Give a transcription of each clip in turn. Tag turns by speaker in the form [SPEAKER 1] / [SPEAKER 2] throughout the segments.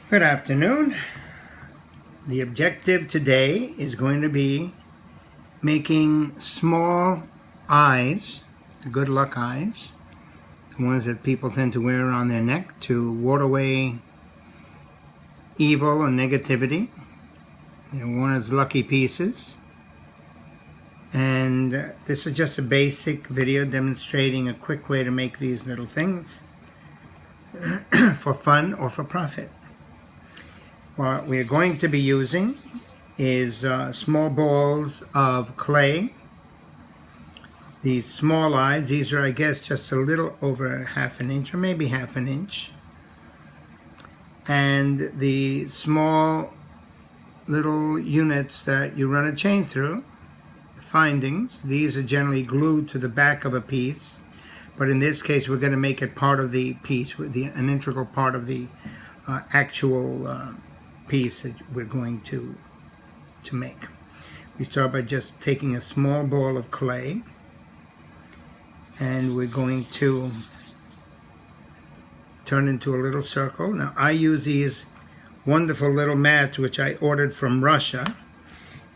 [SPEAKER 1] Good afternoon. The objective today is going to be making small eyes, the good luck eyes, the ones that people tend to wear around their neck to ward away evil or negativity. They're worn as lucky pieces. And this is just a basic video demonstrating a quick way to make these little things for fun or for profit. What we're going to be using is small balls of clay. These small eyes, these are I guess just a little over half an inch or maybe half an inch. And the small little units that you run a chain through, the findings, these are generally glued to the back of a piece. But in this case we're going to make it part of the piece, an integral part of the actual piece that we're going to make. We start by just taking a small ball of clay and we're going to turn into a little circle. Now I use these wonderful little mats which I ordered from Russia.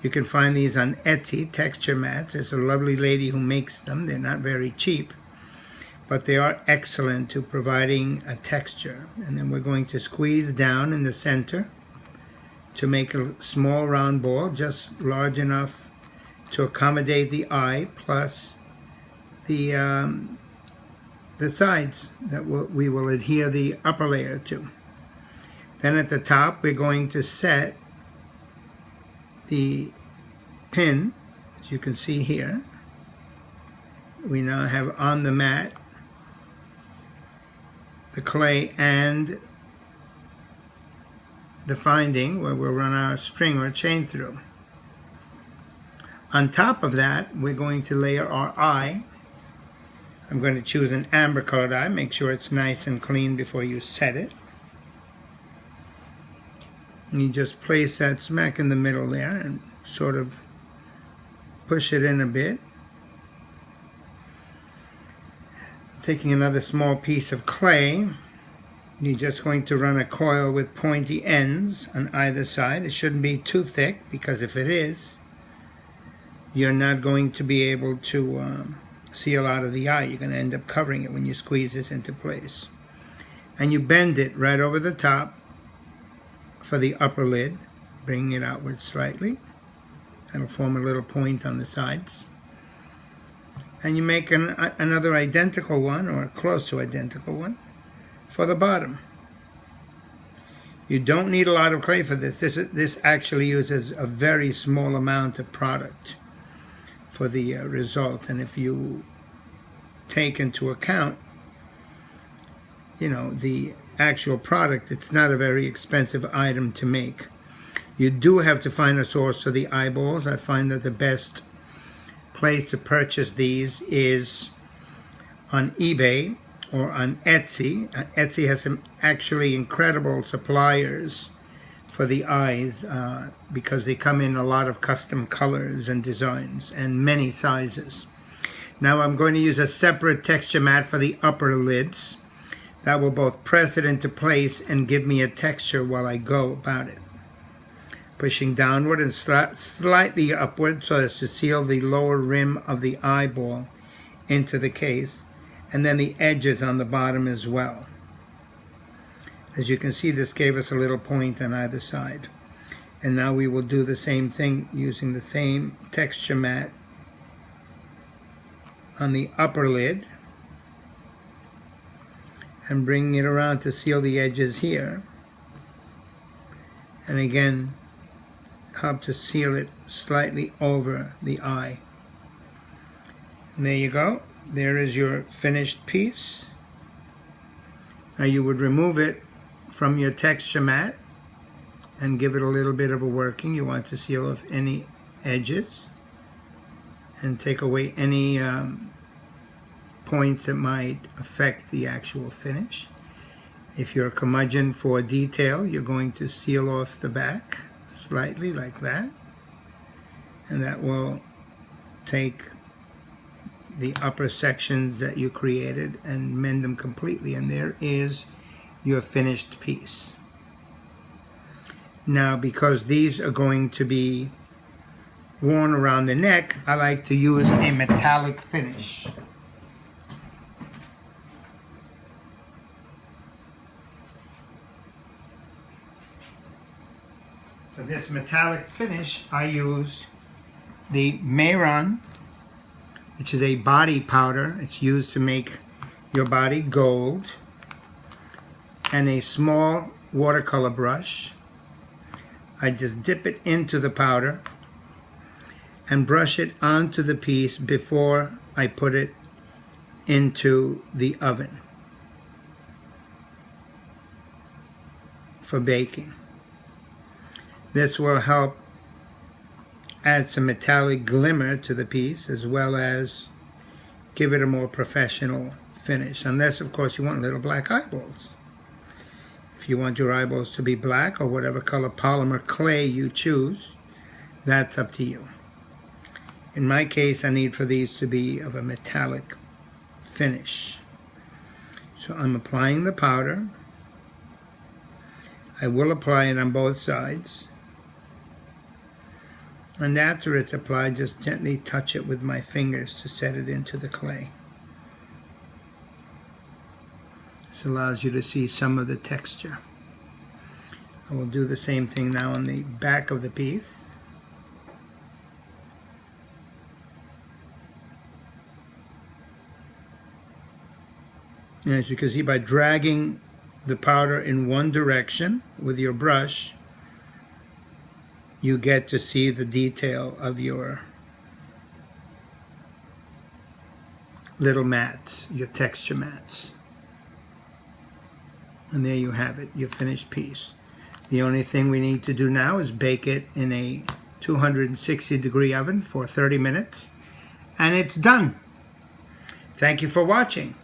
[SPEAKER 1] You can find these on Etsy, texture mats. There's a lovely lady who makes them. They're not very cheap, but they are excellent to providing a texture. And then we're going to squeeze down in the center to make a small round ball, just large enough to accommodate the eye, plus the sides that we will adhere the upper layer to. Then at the top we're going to set the pin, as you can see here. We now have on the mat the clay and the finding where we'll run our string or chain through. On top of that, we're going to layer our eye. I'm going to choose an amber colored eye. Make sure it's nice and clean before you set it. And you just place that smack in the middle there and sort of push it in a bit. Taking another small piece of clay, you're just going to run a coil with pointy ends on either side. It shouldn't be too thick, because if it is, you're not going to be able to seal out of the eye. You're going to end up covering it when you squeeze this into place. And you bend it right over the top for the upper lid, bringing it outward slightly. That'll form a little point on the sides. And you make another identical one, or close to identical one, for the bottom. You don't need a lot of clay for this. This actually uses a very small amount of product for the result. And if you take into account, the actual product, it's not a very expensive item to make. You do have to find a source for the eyeballs. I find that the best place to purchase these is on eBay or on Etsy. Etsy has some actually incredible suppliers for the eyes because they come in a lot of custom colors and designs and many sizes. Now I'm going to use a separate texture mat for the upper lids. That will both press it into place and give me a texture while I go about it. Pushing downward and slightly upward so as to seal the lower rim of the eyeball into the case, and then the edges on the bottom as well. As you can see, this gave us a little point on either side. And now we will do the same thing using the same texture mat on the upper lid and bringing it around to seal the edges here. And again, help to seal it slightly over the eye. And there you go. There is your finished piece. Now you would remove it from your texture mat and give it a little bit of a working. You want to seal off any edges and take away any points that might affect the actual finish. If you're a curmudgeon for detail, you're going to seal off the back slightly like that, and that will take the upper sections that you created and mend them completely. And there is your finished piece. Now, because these are going to be worn around the neck, I like to use a metallic finish. For this metallic finish, I use the Mayron, which is a body powder. It's used to make your body gold, and a small watercolor brush. I just dip it into the powder and brush it onto the piece before I put it into the oven for baking. This will help add some metallic glimmer to the piece, as well as give it a more professional finish. Unless, of course, you want little black eyeballs. If you want your eyeballs to be black, or whatever color polymer clay you choose, that's up to you. In my case, I need for these to be of a metallic finish. So I'm applying the powder. I will apply it on both sides. And after it's applied, just gently touch it with my fingers to set it into the clay. This allows you to see some of the texture. I will do the same thing now on the back of the piece. And as you can see, by dragging the powder in one direction with your brush, you get to see the detail of your little mats, your texture mats. And there you have it, your finished piece. The only thing we need to do now is bake it in a 260-degree oven for 30 minutes, and it's done. Thank you for watching.